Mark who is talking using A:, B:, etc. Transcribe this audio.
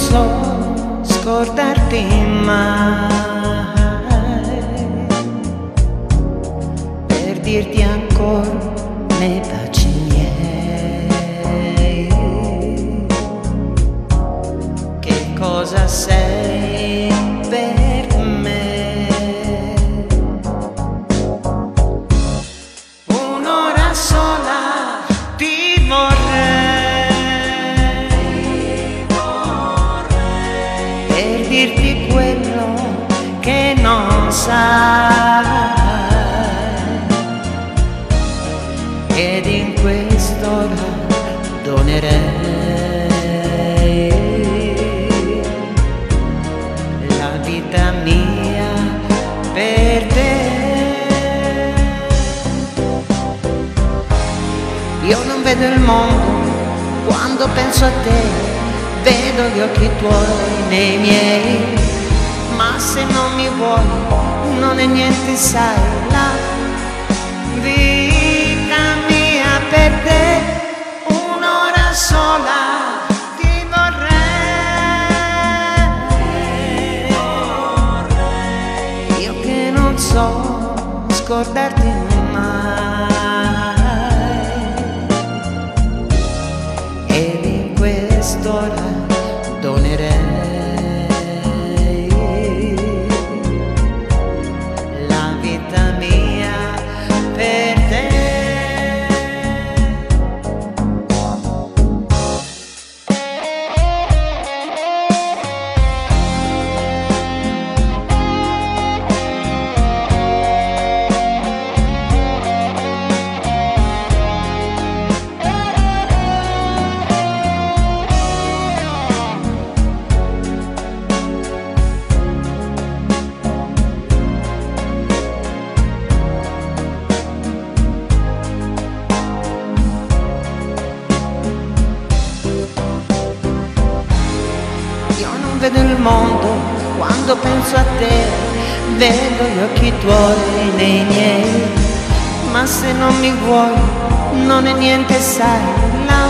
A: so scordarti mai, per dirti ancora nei baci miei che cosa sei per me. Un'ora sola ti vorrei per dirti quello che non sai, ed in quest'ora donerei la vita mia per te. Io non vedo il mondo quando penso a te, vedo gli occhi tuoi nei miei, ma se non mi vuoi non è niente, sai, la vita mia per te. Un'ora sola ti vorrei, io che non so scordarti mai, ed in quest'ora donerei la vita mia per te. Vedo il mondo quando penso a te, vedo gli occhi tuoi nei miei, ma se non mi vuoi non è niente, sai, la